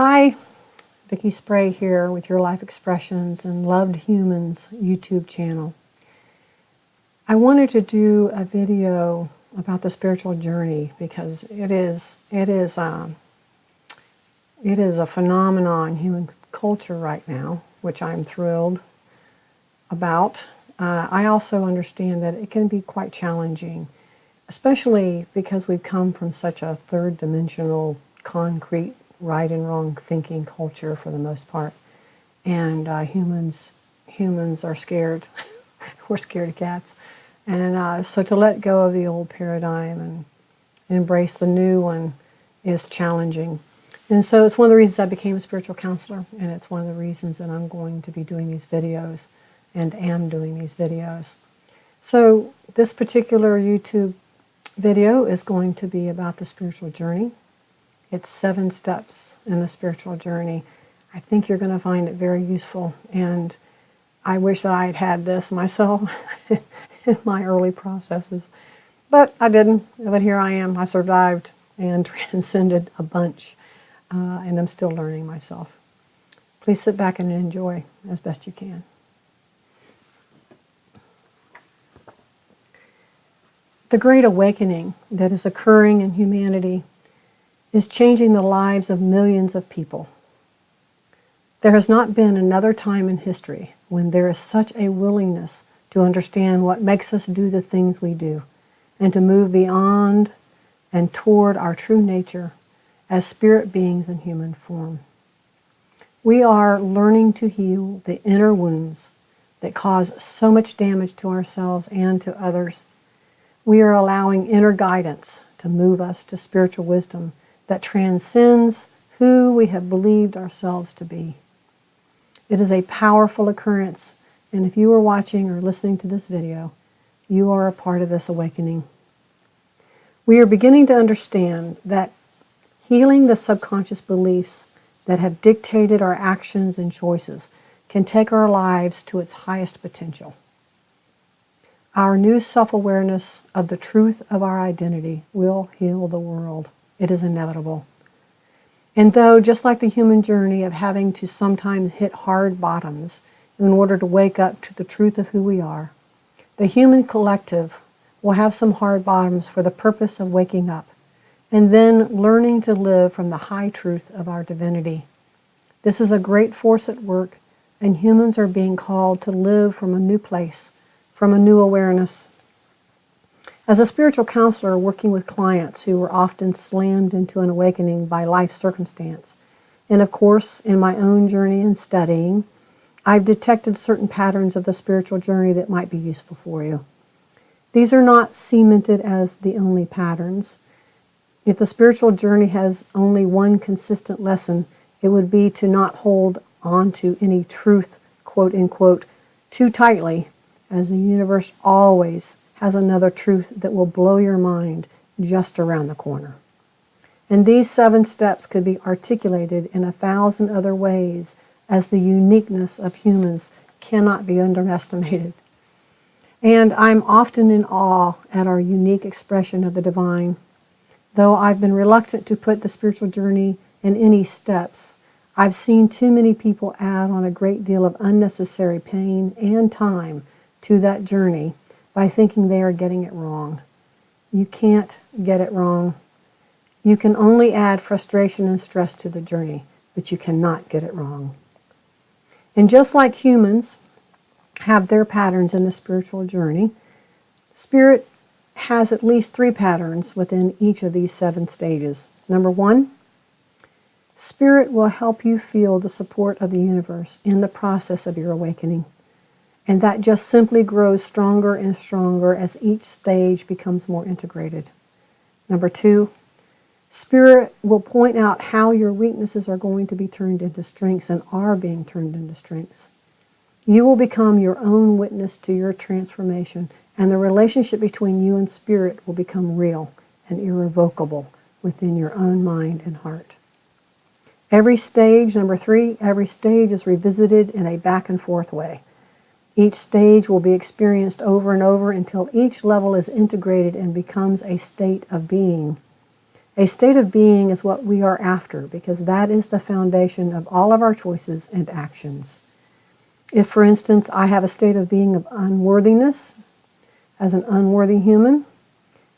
Hi, Vickie Spray here with Your Life Expressions and Loved Humans YouTube channel. I wanted to do a video about the spiritual journey because it is a phenomenon in human culture right now, which I'm thrilled about. I also understand that it can be quite challenging, especially because we've come from such a third-dimensional, concrete, right and wrong thinking culture for the most part, and humans are scared. We're scared cats, and so to let go of the old paradigm and embrace the new one is challenging. And so it's one of the reasons I became a spiritual counselor, and it's one of the reasons that I'm going to be doing these videos and am doing these videos. So this particular YouTube video is going to be about the spiritual journey. It's 7 steps in the spiritual journey. I think you're going to find it very useful, and I wish that I had had this myself in my early processes. But I didn't, but here I am. I survived and transcended a bunch, and I'm still learning myself. Please sit back and enjoy as best you can. The Great Awakening that is occurring in humanity is changing the lives of millions of people. There has not been another time in history when there is such a willingness to understand what makes us do the things we do and to move beyond and toward our true nature as spirit beings in human form. We are learning to heal the inner wounds that cause so much damage to ourselves and to others. We are allowing inner guidance to move us to spiritual wisdom that transcends who we have believed ourselves to be. It is a powerful occurrence, and if you are watching or listening to this video, you are a part of this awakening. We are beginning to understand that healing the subconscious beliefs that have dictated our actions and choices can take our lives to its highest potential. Our new self-awareness of the truth of our identity will heal the world. It is inevitable. And though, just like the human journey of having to sometimes hit hard bottoms in order to wake up to the truth of who we are, the human collective will have some hard bottoms for the purpose of waking up and then learning to live from the high truth of our divinity. This is a great force at work, and humans are being called to live from a new place, from a new awareness. As a spiritual counselor working with clients who were often slammed into an awakening by life circumstance, and of course in my own journey in studying, I've detected certain patterns of the spiritual journey that might be useful for you. These are not cemented as the only patterns. If the spiritual journey has only one consistent lesson, it would be to not hold on to any truth, quote unquote, too tightly, as the universe always has another truth that will blow your mind just around the corner. And these 7 steps could be articulated in 1,000 other ways, as the uniqueness of humans cannot be underestimated. And I'm often in awe at our unique expression of the divine. Though I've been reluctant to put the spiritual journey in any steps, I've seen too many people add on a great deal of unnecessary pain and time to that journey by thinking they are getting it wrong. You can't get it wrong. You can only add frustration and stress to the journey, but you cannot get it wrong. And just like humans have their patterns in the spiritual journey, Spirit has at least 3 patterns within each of these 7 stages. Number 1, Spirit will help you feel the support of the universe in the process of your awakening. And that just simply grows stronger and stronger as each stage becomes more integrated. Number 2, Spirit will point out how your weaknesses are going to be turned into strengths and are being turned into strengths. You will become your own witness to your transformation, and the relationship between you and Spirit will become real and irrevocable within your own mind and heart. Every stage, number 3, every stage is revisited in a back and forth way. Each stage will be experienced over and over until each level is integrated and becomes a state of being. A state of being is what we are after because that is the foundation of all of our choices and actions. If, for instance, I have a state of being of unworthiness as an unworthy human,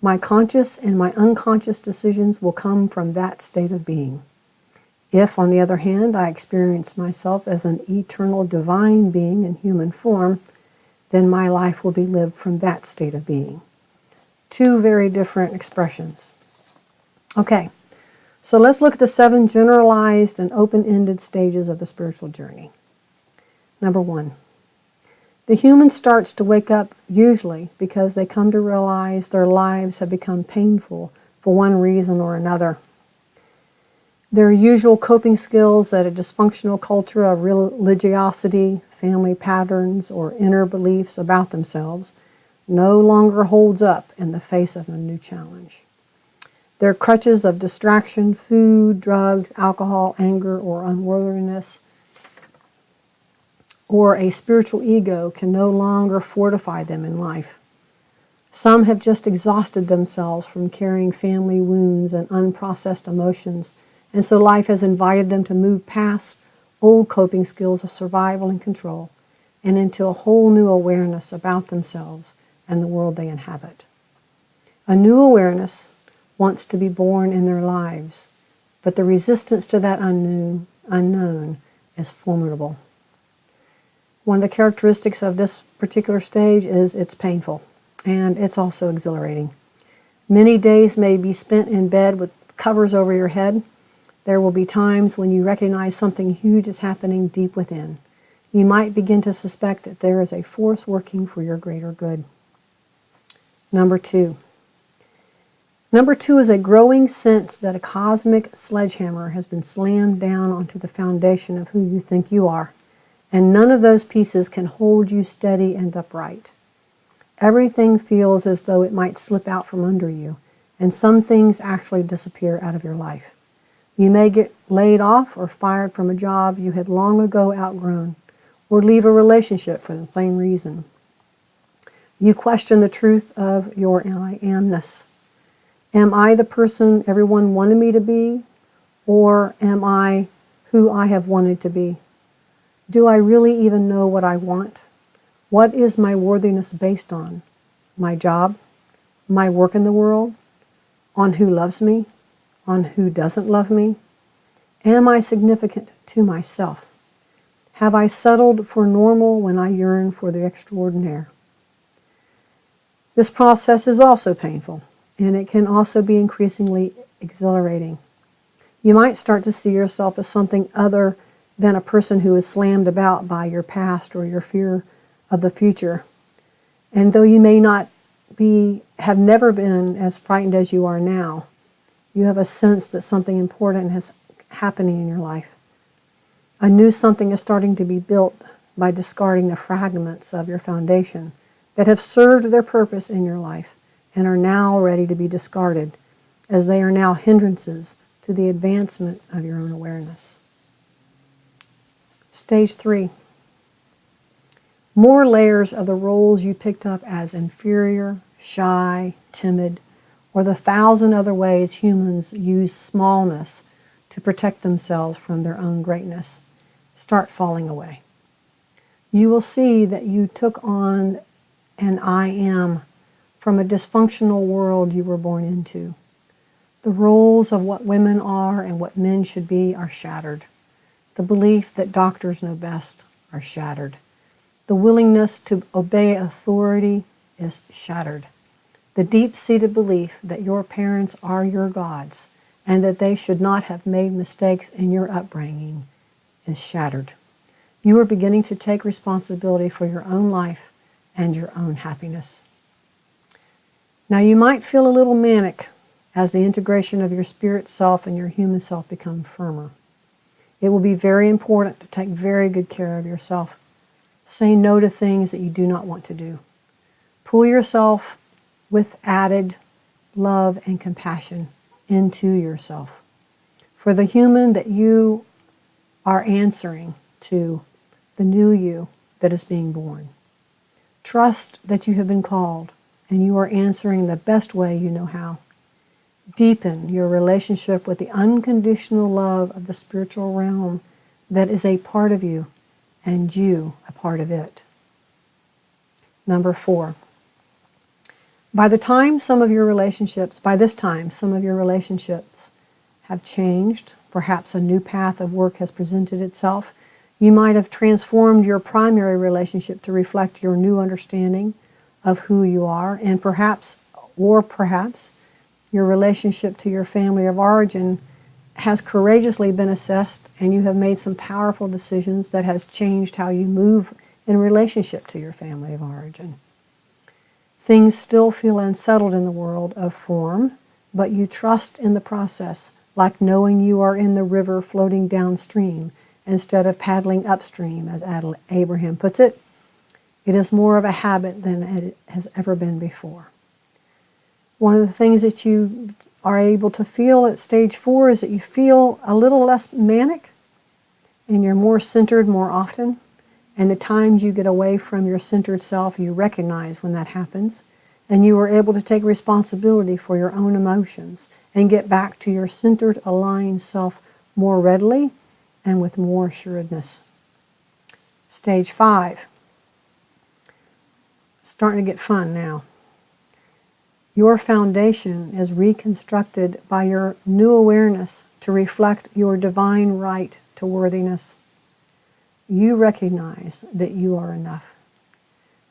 my conscious and my unconscious decisions will come from that state of being. If, on the other hand, I experience myself as an eternal divine being in human form, then my life will be lived from that state of being. Two very different expressions. Okay, so let's look at the 7 generalized and open-ended stages of the spiritual journey. Number 1, the human starts to wake up usually because they come to realize their lives have become painful for one reason or another. Their usual coping skills that a dysfunctional culture of religiosity, family patterns, or inner beliefs about themselves no longer holds up in the face of a new challenge. Their crutches of distraction, food, drugs, alcohol, anger, or unworthiness, or a spiritual ego can no longer fortify them in life. Some have just exhausted themselves from carrying family wounds and unprocessed emotions, and so life has invited them to move past old coping skills of survival and control and into a whole new awareness about themselves and the world they inhabit. A new awareness wants to be born in their lives, but the resistance to that unknown is formidable. One of the characteristics of this particular stage is it's painful, and it's also exhilarating. Many days may be spent in bed with covers over your head. There will be times when you recognize something huge is happening deep within. You might begin to suspect that there is a force working for your greater good. Number 2. Number 2 is a growing sense that a cosmic sledgehammer has been slammed down onto the foundation of who you think you are, and none of those pieces can hold you steady and upright. Everything feels as though it might slip out from under you, and some things actually disappear out of your life. You may get laid off or fired from a job you had long ago outgrown, or leave a relationship for the same reason. You question the truth of your I amness. Am I the person everyone wanted me to be, or am I who I have wanted to be? Do I really even know what I want? What is my worthiness based on? My job? My work in the world? On who loves me? On who doesn't love me? Am I significant to myself? Have I settled for normal when I yearn for the extraordinaire? This process is also painful, and it can also be increasingly exhilarating. You might start to see yourself as something other than a person who is slammed about by your past or your fear of the future. And though you may not have never been as frightened as you are now, you have a sense that something important is happening in your life. A new something is starting to be built by discarding the fragments of your foundation that have served their purpose in your life and are now ready to be discarded, as they are now hindrances to the advancement of your own awareness. Stage 3. More layers of the roles you picked up as inferior, shy, timid, or the 1,000 other ways humans use smallness to protect themselves from their own greatness start falling away. You will see that you took on an I am from a dysfunctional world you were born into. The roles of what women are and what men should be are shattered. The belief that doctors know best are shattered. The willingness to obey authority is shattered. The deep-seated belief that your parents are your gods and that they should not have made mistakes in your upbringing is shattered. You are beginning to take responsibility for your own life and your own happiness. Now you might feel a little manic as the integration of your spirit self and your human self become firmer. It will be very important to take very good care of yourself. Say no to things that you do not want to do. Pull yourself with added love and compassion into yourself. For the human that you are answering to, the new you that is being born. Trust that you have been called and you are answering the best way you know how. Deepen your relationship with the unconditional love of the spiritual realm that is a part of you and you a part of it. Number 4. By this time, some of your relationships have changed. Perhaps a new path of work has presented itself. You might have transformed your primary relationship to reflect your new understanding of who you are, and perhaps your relationship to your family of origin has courageously been assessed, and you have made some powerful decisions that has changed how you move in relationship to your family of origin. Things still feel unsettled in the world of form, but you trust in the process, like knowing you are in the river floating downstream instead of paddling upstream, as Abraham puts it. It is more of a habit than it has ever been before. One of the things that you are able to feel at stage 4 is that you feel a little less manic, and you're more centered more often. And the times you get away from your centered self, you recognize when that happens. And you are able to take responsibility for your own emotions and get back to your centered, aligned self more readily and with more assuredness. Stage 5. Starting to get fun now. Your foundation is reconstructed by your new awareness to reflect your divine right to worthiness. You recognize that you are enough.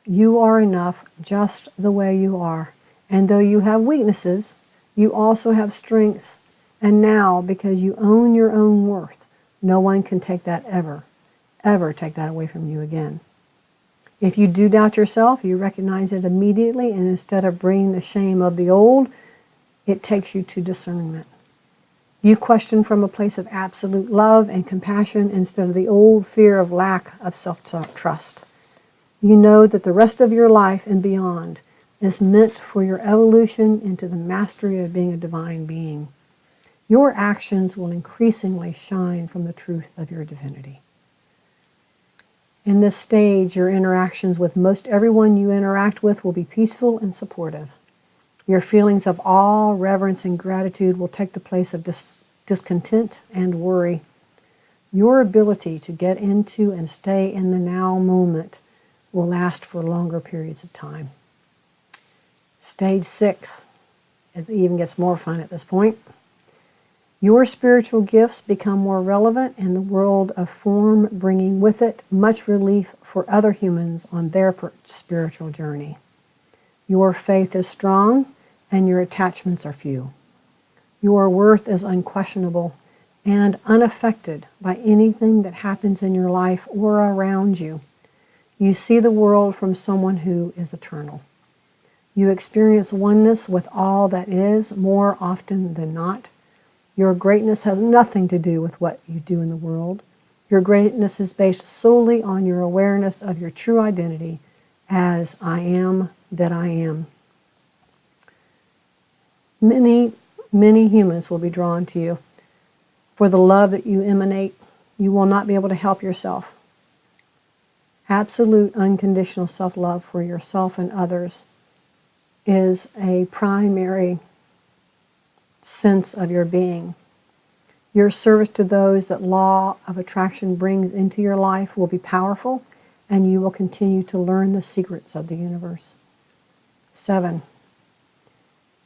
You are enough just the way you are. And though you have weaknesses, you also have strengths. And now, because you own your own worth, no one can take that ever take that away from you again. If you do doubt yourself, you recognize it immediately, and instead of bringing the shame of the old, it takes you to discernment. You question from a place of absolute love and compassion instead of the old fear of lack of self-trust. You know that the rest of your life and beyond is meant for your evolution into the mastery of being a divine being. Your actions will increasingly shine from the truth of your divinity. In this stage, your interactions with most everyone you interact with will be peaceful and supportive. Your feelings of awe, reverence, and gratitude will take the place of discontent and worry. Your ability to get into and stay in the now moment will last for longer periods of time. Stage 6, it even gets more fun at this point. Your spiritual gifts become more relevant in the world of form, bringing with it much relief for other humans on their spiritual journey. Your faith is strong, and your attachments are few. Your worth is unquestionable and unaffected by anything that happens in your life or around you. You see the world from someone who is eternal. You experience oneness with all that is more often than not. Your greatness has nothing to do with what you do in the world. Your greatness is based solely on your awareness of your true identity as I am that I am. Many, many humans will be drawn to you. For the love that you emanate, you will not be able to help yourself. Absolute unconditional self-love for yourself and others is a primary sense of your being. Your service to those that law of attraction brings into your life will be powerful, and you will continue to learn the secrets of the universe. 7.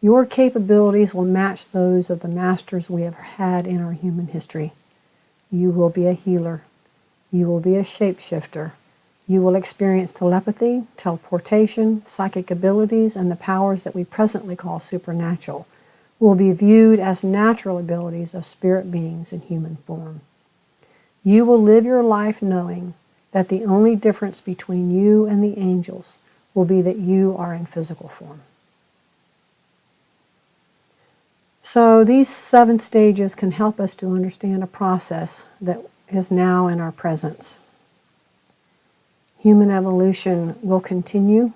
Your capabilities will match those of the masters we have had in our human history. You will be a healer. You will be a shapeshifter. You will experience telepathy, teleportation, psychic abilities, and the powers that we presently call supernatural will be viewed as natural abilities of spirit beings in human form. You will live your life knowing that the only difference between you and the angels will be that you are in physical form. So these 7 stages can help us to understand a process that is now in our presence. Human evolution will continue,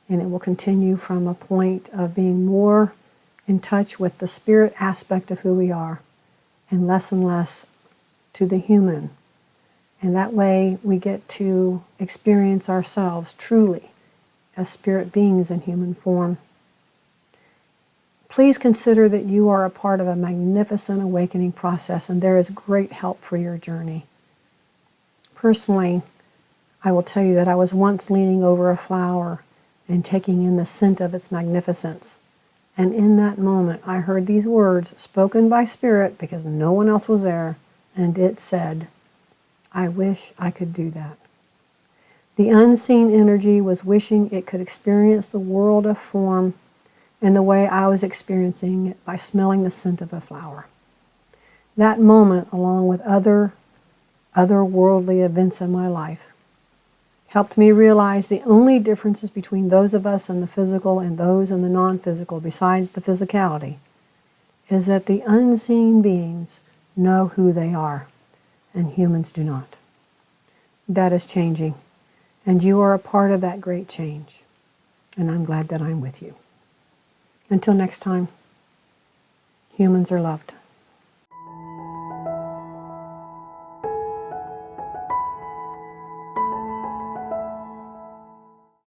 and it will continue from a point of being more in touch with the spirit aspect of who we are and less to the human. And that way we get to experience ourselves truly as spirit beings in human form. Please consider that you are a part of a magnificent awakening process, and there is great help for your journey. Personally, I will tell you that I was once leaning over a flower and taking in the scent of its magnificence. And in that moment, I heard these words spoken by Spirit because no one else was there, and it said, "I wish I could do that." The unseen energy was wishing it could experience the world of form in the way I was experiencing it by smelling the scent of a flower. That moment, along with other worldly events in my life, helped me realize the only differences between those of us in the physical and those in the non-physical, besides the physicality, is that the unseen beings know who they are, and humans do not. That is changing, and you are a part of that great change, and I'm glad that I'm with you. Until next time, humans are loved.